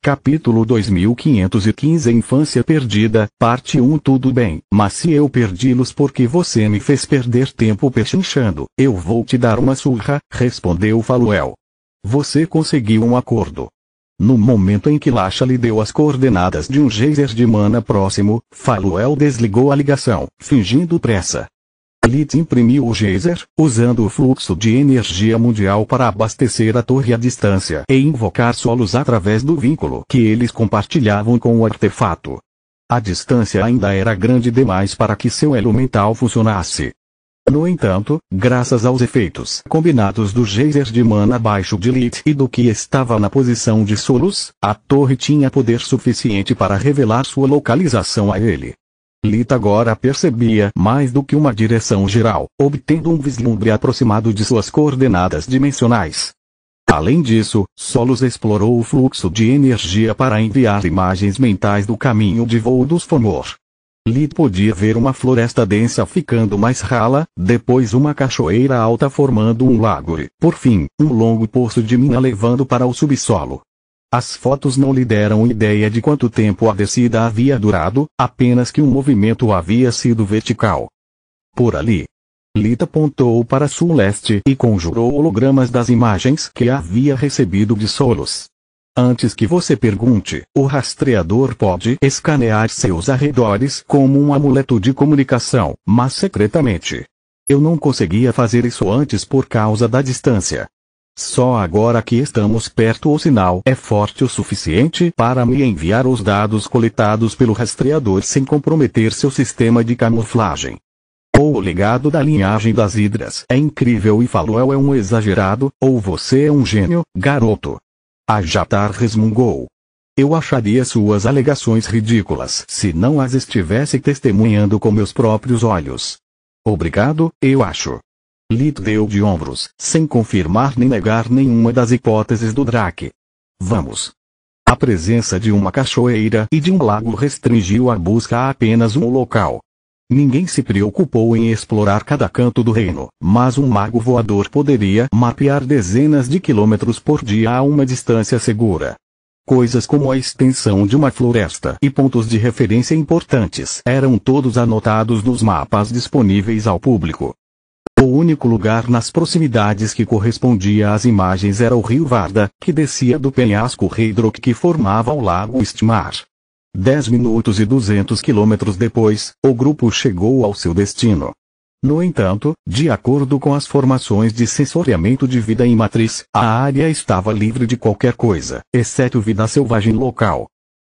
Capítulo 2515 Infância Perdida, Parte 1 Tudo bem, mas se eu perdi-los porque você me fez perder tempo pechinchando, eu vou te dar uma surra, respondeu Faluel. Você conseguiu um acordo. No momento em que Lasha lhe deu as coordenadas de um geyser de mana próximo, Faluel desligou a ligação, fingindo pressa. Lit imprimiu o geyser, usando o fluxo de energia mundial para abastecer a torre à distância e invocar solos através do vínculo que eles compartilhavam com o artefato. A distância ainda era grande demais para que seu elo mental funcionasse. No entanto, graças aos efeitos combinados do geyser de mana abaixo de Lit e do que estava na posição de solos, a torre tinha poder suficiente para revelar sua localização a ele. Lit agora percebia mais do que uma direção geral, obtendo um vislumbre aproximado de suas coordenadas dimensionais. Além disso, Solos explorou o fluxo de energia para enviar imagens mentais do caminho de voo dos Fomor. Lit podia ver uma floresta densa ficando mais rala, depois uma cachoeira alta formando um lago e, por fim, um longo poço de mina levando para o subsolo. As fotos não lhe deram ideia de quanto tempo a descida havia durado, apenas que o movimento havia sido vertical. Por ali. Lit apontou para sul-leste e conjurou hologramas das imagens que havia recebido de Solos. Antes que você pergunte, o rastreador pode escanear seus arredores como um amuleto de comunicação, mas secretamente. Eu não conseguia fazer isso antes por causa da distância. Só agora que estamos perto o sinal é forte o suficiente para me enviar os dados coletados pelo rastreador sem comprometer seu sistema de camuflagem. Ou o legado da linhagem das Hidras é incrível e Faluel é um exagerado, ou você é um gênio, garoto. Ajatar resmungou. Eu acharia suas alegações ridículas se não as estivesse testemunhando com meus próprios olhos. Obrigado, eu acho. Lit deu de ombros, sem confirmar nem negar nenhuma das hipóteses do Drake. Vamos. A presença de uma cachoeira e de um lago restringiu a busca a apenas um local. Ninguém se preocupou em explorar cada canto do reino, mas um mago voador poderia mapear dezenas de quilômetros por dia a uma distância segura. Coisas como a extensão de uma floresta e pontos de referência importantes eram todos anotados nos mapas disponíveis ao público. O único lugar nas proximidades que correspondia às imagens era o rio Varda, que descia do penhasco Reidrok que formava o lago Istmar. 10 minutos e 200 quilômetros depois, o grupo chegou ao seu destino. No entanto, de acordo com as formações de sensoriamento de vida em matriz, a área estava livre de qualquer coisa, exceto vida selvagem local.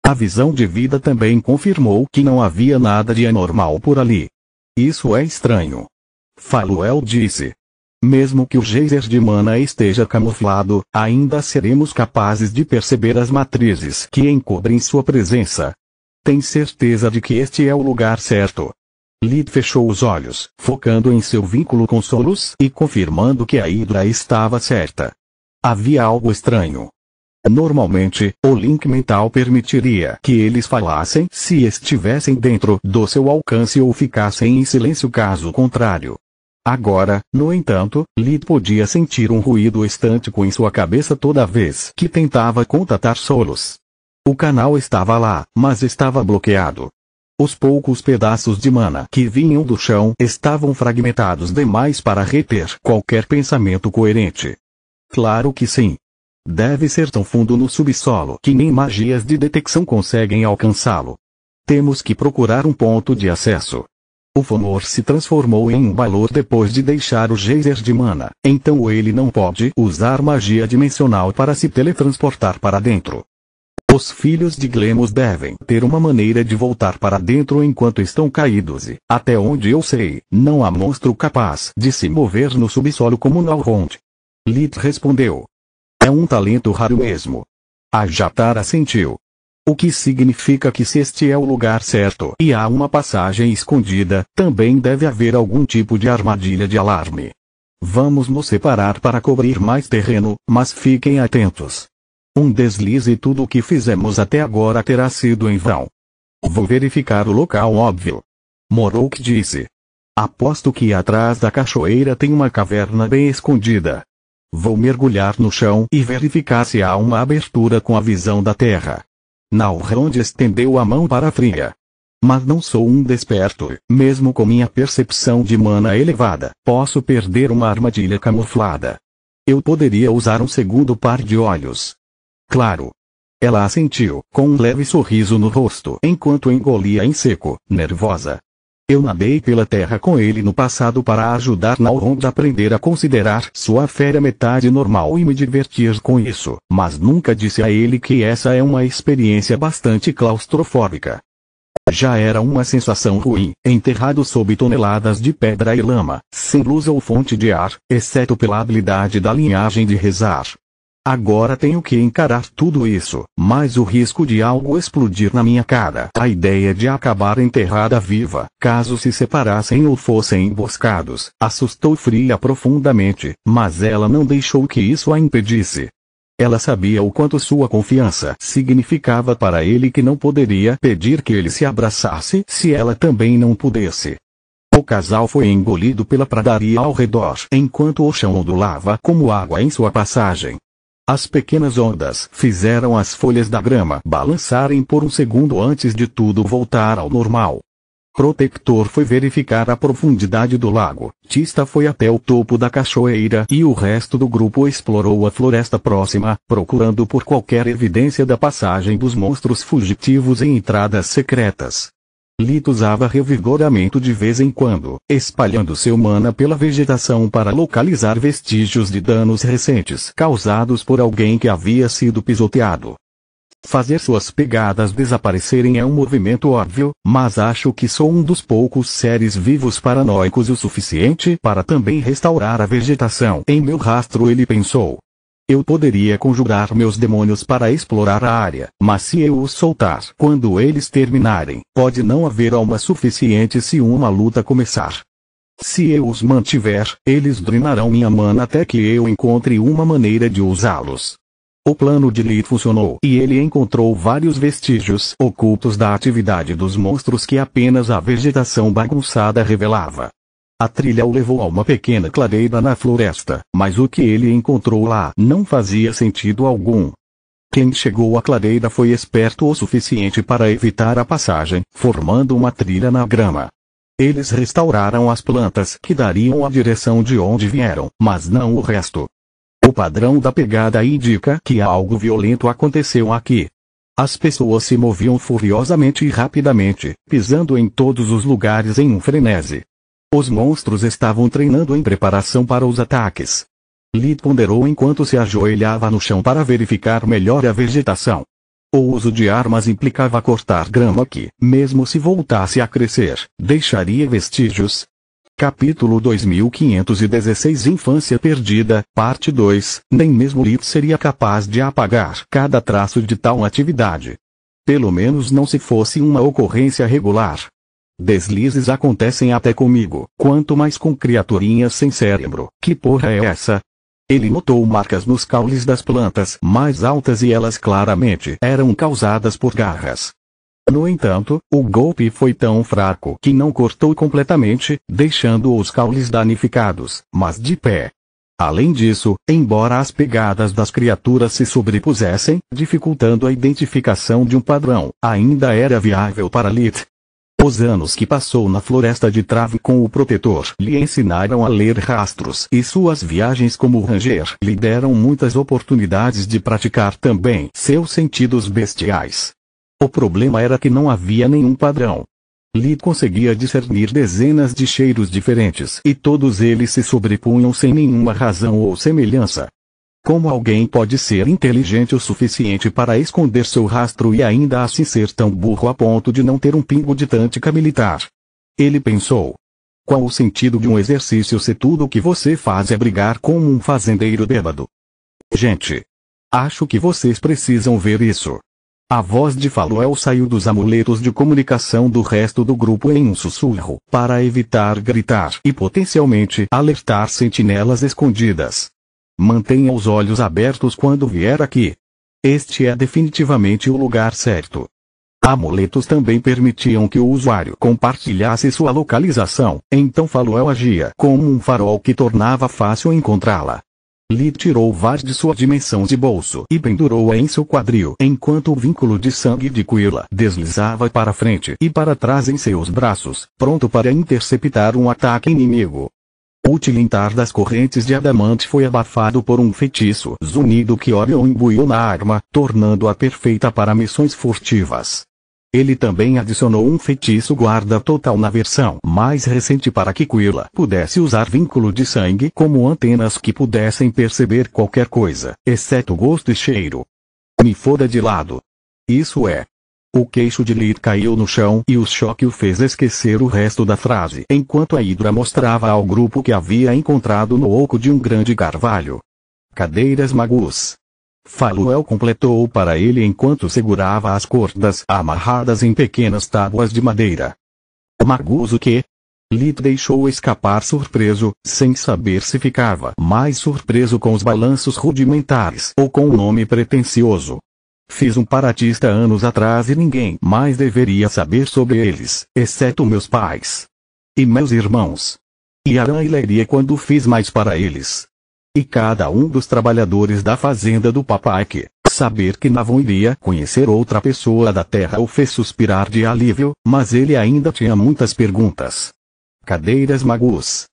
A visão de vida também confirmou que não havia nada de anormal por ali. Isso é estranho. Faluel disse. Mesmo que o geyser de mana esteja camuflado, ainda seremos capazes de perceber as matrizes que encobrem sua presença. Tem certeza de que este é o lugar certo? Lit fechou os olhos, focando em seu vínculo com Solos e confirmando que a Hidra estava certa. Havia algo estranho. Normalmente, o link mental permitiria que eles falassem se estivessem dentro do seu alcance ou ficassem em silêncio caso contrário. Agora, no entanto, Lit podia sentir um ruído estântico em sua cabeça toda vez que tentava contatar Solos. O canal estava lá, mas estava bloqueado. Os poucos pedaços de mana que vinham do chão estavam fragmentados demais para reter qualquer pensamento coerente. Claro que sim. Deve ser tão fundo no subsolo que nem magias de detecção conseguem alcançá-lo. Temos que procurar um ponto de acesso. O Fomor se transformou em um Balor depois de deixar o geyser de mana, então ele não pode usar magia dimensional para se teletransportar para dentro. Os filhos de Glemos devem ter uma maneira de voltar para dentro enquanto estão caídos e, até onde eu sei, não há monstro capaz de se mover no subsolo como Nalrond. Lit respondeu. É um talento raro mesmo. Ajatar assentiu. O que significa que se este é o lugar certo e há uma passagem escondida, também deve haver algum tipo de armadilha de alarme. Vamos nos separar para cobrir mais terreno, mas fiquem atentos. Um deslize e tudo o que fizemos até agora terá sido em vão. Vou verificar o local óbvio. Morok disse. Aposto que atrás da cachoeira tem uma caverna bem escondida. Vou mergulhar no chão e verificar se há uma abertura com a visão da terra. Nalrond estendeu a mão para a fria. Mas não sou um desperto, mesmo com minha percepção de mana elevada, posso perder uma armadilha camuflada. Eu poderia usar um segundo par de olhos. Claro. Ela assentiu, com um leve sorriso no rosto, enquanto engolia em seco, nervosa. Eu nadei pela terra com ele no passado para ajudar Nalrond a aprender a considerar sua fera metade normal e me divertir com isso, mas nunca disse a ele que essa é uma experiência bastante claustrofóbica. Já era uma sensação ruim, enterrado sob toneladas de pedra e lama, sem luz ou fonte de ar, exceto pela habilidade da linhagem de rezar. Agora tenho que encarar tudo isso, mais o risco de algo explodir na minha cara. A ideia de acabar enterrada viva, caso se separassem ou fossem emboscados, assustou Fria profundamente, mas ela não deixou que isso a impedisse. Ela sabia o quanto sua confiança significava para ele que não poderia pedir que ele se abraçasse se ela também não pudesse. O casal foi engolido pela pradaria ao redor, enquanto o chão ondulava como água em sua passagem. As pequenas ondas fizeram as folhas da grama balançarem por um segundo antes de tudo voltar ao normal. Protector foi verificar a profundidade do lago, Tista foi até o topo da cachoeira e o resto do grupo explorou a floresta próxima, procurando por qualquer evidência da passagem dos monstros fugitivos em entradas secretas. Lit usava revigoramento de vez em quando, espalhando seu mana pela vegetação para localizar vestígios de danos recentes causados por alguém que havia sido pisoteado. Fazer suas pegadas desaparecerem é um movimento óbvio, mas acho que sou um dos poucos seres vivos paranoicos o suficiente para também restaurar a vegetação em meu rastro, ele pensou. Eu poderia conjurar meus demônios para explorar a área, mas se eu os soltar quando eles terminarem, pode não haver alma suficiente se uma luta começar. Se eu os mantiver, eles drenarão minha mana até que eu encontre uma maneira de usá-los. O plano de Lit funcionou e ele encontrou vários vestígios ocultos da atividade dos monstros que apenas a vegetação bagunçada revelava. A trilha o levou a uma pequena clareira na floresta, mas o que ele encontrou lá não fazia sentido algum. Quem chegou à clareira foi esperto o suficiente para evitar a passagem, formando uma trilha na grama. Eles restauraram as plantas que dariam a direção de onde vieram, mas não o resto. O padrão da pegada indica que algo violento aconteceu aqui. As pessoas se moviam furiosamente e rapidamente, pisando em todos os lugares em um frenesi. Os monstros estavam treinando em preparação para os ataques. Lit ponderou enquanto se ajoelhava no chão para verificar melhor a vegetação. O uso de armas implicava cortar grama que, mesmo se voltasse a crescer, deixaria vestígios. Capítulo 2516 Infância Perdida, Parte 2. Nem mesmo Lit seria capaz de apagar cada traço de tal atividade. Pelo menos não se fosse uma ocorrência regular. Deslizes acontecem até comigo, quanto mais com criaturinhas sem cérebro. Que porra é essa? Ele notou marcas nos caules das plantas mais altas e elas claramente eram causadas por garras. No entanto, o golpe foi tão fraco que não cortou completamente, deixando os caules danificados, mas de pé. Além disso, embora as pegadas das criaturas se sobrepusessem, dificultando a identificação de um padrão, ainda era viável para Lit. Os anos que passou na floresta de trave com o protetor lhe ensinaram a ler rastros e suas viagens como ranger lhe deram muitas oportunidades de praticar também seus sentidos bestiais. O problema era que não havia nenhum padrão. Lit conseguia discernir dezenas de cheiros diferentes e todos eles se sobrepunham sem nenhuma razão ou semelhança. Como alguém pode ser inteligente o suficiente para esconder seu rastro e ainda assim ser tão burro a ponto de não ter um pingo de tática militar? Ele pensou. Qual o sentido de um exercício se tudo o que você faz é brigar como um fazendeiro bêbado? Gente! Acho que vocês precisam ver isso. A voz de Faluel saiu dos amuletos de comunicação do resto do grupo em um sussurro, para evitar gritar e potencialmente alertar sentinelas escondidas. Mantenha os olhos abertos quando vier aqui. Este é definitivamente o lugar certo. Amuletos também permitiam que o usuário compartilhasse sua localização, então Faluel agia como um farol que tornava fácil encontrá-la. Lee tirou o vaz de sua dimensão de bolso e pendurou-a em seu quadril, enquanto o vínculo de sangue de Quilla deslizava para frente e para trás em seus braços, pronto para interceptar um ataque inimigo. O tilintar das correntes de adamante foi abafado por um feitiço zunido que Orion imbuiu na arma, tornando-a perfeita para missões furtivas. Ele também adicionou um feitiço guarda total na versão mais recente para que Quilla pudesse usar vínculo de sangue como antenas que pudessem perceber qualquer coisa, exceto gosto e cheiro. Me foda de lado. Isso é. O queixo de Lee caiu no chão e o choque o fez esquecer o resto da frase enquanto a Hidra mostrava ao grupo que havia encontrado no oco de um grande carvalho. Cadeiras magus. Faluel completou para ele enquanto segurava as cordas amarradas em pequenas tábuas de madeira. Magus o quê? Lee deixou escapar surpreso, sem saber se ficava mais surpreso com os balanços rudimentares ou com o nome pretensioso. Fiz um paratista anos atrás e ninguém mais deveria saber sobre eles, exceto meus pais. E meus irmãos. E Aran e Leria quando fiz mais para eles. E cada um dos trabalhadores da fazenda do papai que, saber que Navon iria conhecer outra pessoa da terra o fez suspirar de alívio, mas ele ainda tinha muitas perguntas. Cadeiras magus.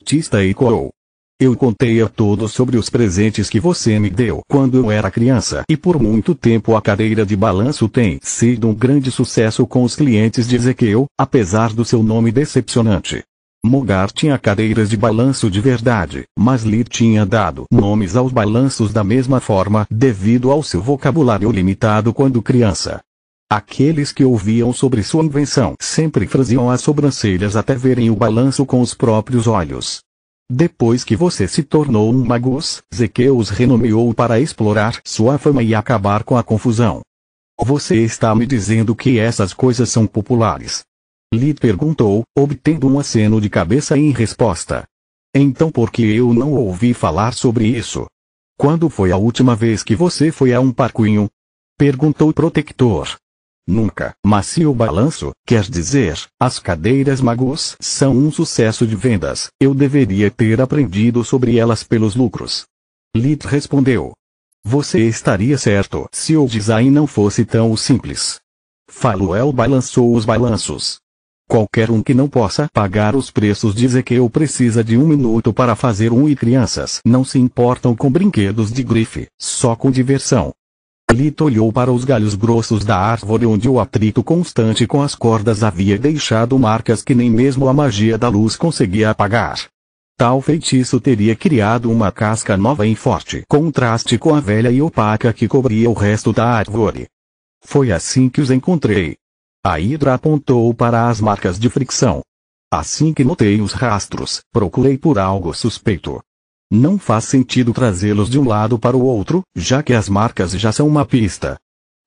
Tista ecoou. Eu contei a todos sobre os presentes que você me deu quando eu era criança e por muito tempo a cadeira de balanço tem sido um grande sucesso com os clientes de Ezequiel, apesar do seu nome decepcionante. Mogar tinha cadeiras de balanço de verdade, mas Lee tinha dado nomes aos balanços da mesma forma devido ao seu vocabulário limitado quando criança. Aqueles que ouviam sobre sua invenção sempre franziam as sobrancelhas até verem o balanço com os próprios olhos. Depois que você se tornou um magus, Ezequiel os renomeou para explorar sua fama e acabar com a confusão. Você está me dizendo que essas coisas são populares? Lee perguntou, obtendo um aceno de cabeça em resposta. Então por que eu não ouvi falar sobre isso? Quando foi a última vez que você foi a um parquinho? Perguntou o protector. Nunca, mas se o balanço, quer dizer, as cadeiras magus são um sucesso de vendas, eu deveria ter aprendido sobre elas pelos lucros. Lee respondeu. Você estaria certo se o design não fosse tão simples. Faluel balançou os balanços. Qualquer um que não possa pagar os preços diz que eu precisa de 1 minuto para fazer um e crianças não se importam com brinquedos de grife, só com diversão. Lito olhou para os galhos grossos da árvore onde o atrito constante com as cordas havia deixado marcas que nem mesmo a magia da luz conseguia apagar. Tal feitiço teria criado uma casca nova em forte contraste com a velha e opaca que cobria o resto da árvore. Foi assim que os encontrei. A Hidra apontou para as marcas de fricção. Assim que notei os rastros, procurei por algo suspeito. Não faz sentido trazê-los de um lado para o outro, já que as marcas já são uma pista.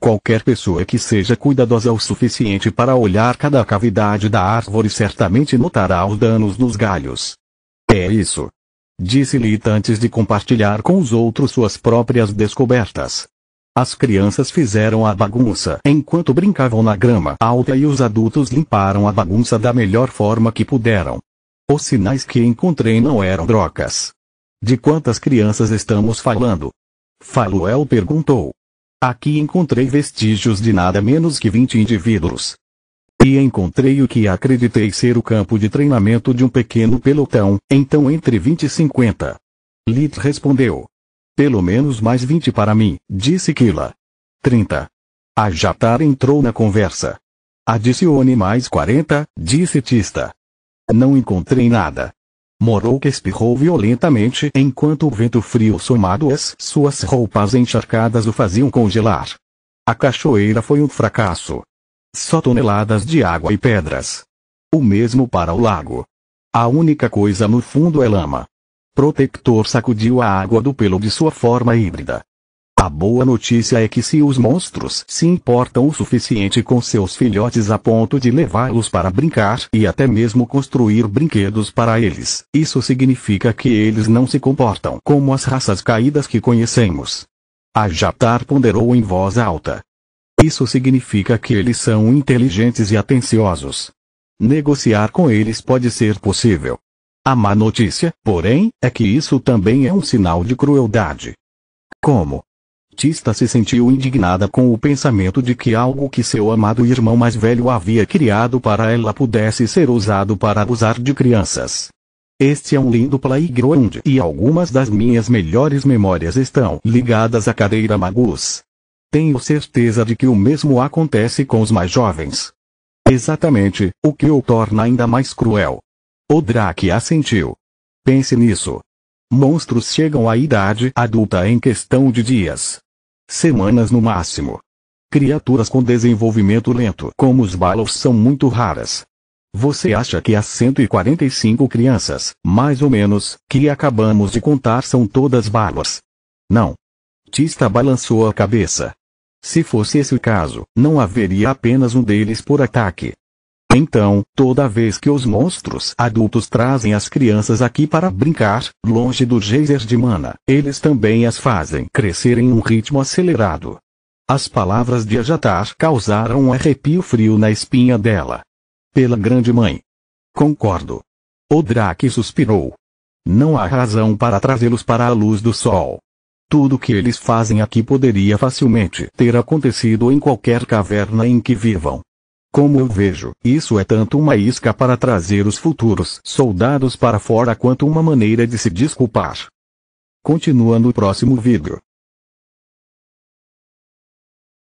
Qualquer pessoa que seja cuidadosa o suficiente para olhar cada cavidade da árvore certamente notará os danos nos galhos. É isso. Disse Lita antes de compartilhar com os outros suas próprias descobertas. As crianças fizeram a bagunça enquanto brincavam na grama alta e os adultos limparam a bagunça da melhor forma que puderam. Os sinais que encontrei não eram drogas. De quantas crianças estamos falando? Faluel perguntou. Aqui encontrei vestígios de nada menos que 20 indivíduos. E encontrei o que acreditei ser o campo de treinamento de um pequeno pelotão, então entre 20 e 50. Lit respondeu. Pelo menos mais 20 para mim, disse Quilla. 30. A Jatar entrou na conversa. Adicione mais 40, disse Tista. Não encontrei nada. Morok espirrou violentamente enquanto o vento frio somado às suas roupas encharcadas o faziam congelar. A cachoeira foi um fracasso. Só toneladas de água e pedras. O mesmo para o lago. A única coisa no fundo é lama. Protector sacudiu a água do pelo de sua forma híbrida. A boa notícia é que se os monstros se importam o suficiente com seus filhotes a ponto de levá-los para brincar e até mesmo construir brinquedos para eles, isso significa que eles não se comportam como as raças caídas que conhecemos. A Jatar ponderou em voz alta. Isso significa que eles são inteligentes e atenciosos. Negociar com eles pode ser possível. A má notícia, porém, é que isso também é um sinal de crueldade. Como? Tista se sentiu indignada com o pensamento de que algo que seu amado irmão mais velho havia criado para ela pudesse ser usado para abusar de crianças. Este é um lindo playground e algumas das minhas melhores memórias estão ligadas à cadeira Magus. Tenho certeza de que o mesmo acontece com os mais jovens. Exatamente, o que o torna ainda mais cruel. O Drake assentiu. Pense nisso. Monstros chegam à idade adulta em questão de dias. Semanas no máximo. Criaturas com desenvolvimento lento como os Balos são muito raras. Você acha que as 145 crianças, mais ou menos, que acabamos de contar são todas Balos? Não. Tista balançou a cabeça. Se fosse esse o caso, não haveria apenas um deles por ataque. Então, toda vez que os monstros adultos trazem as crianças aqui para brincar, longe do geyser de mana, eles também as fazem crescer em um ritmo acelerado. As palavras de Ajatar causaram um arrepio frio na espinha dela. Pela grande mãe. Concordo. O Drake suspirou. Não há razão para trazê-los para a luz do sol. Tudo o que eles fazem aqui poderia facilmente ter acontecido em qualquer caverna em que vivam. Como eu vejo, isso é tanto uma isca para trazer os futuros soldados para fora quanto uma maneira de se desculpar. Continua no próximo vídeo.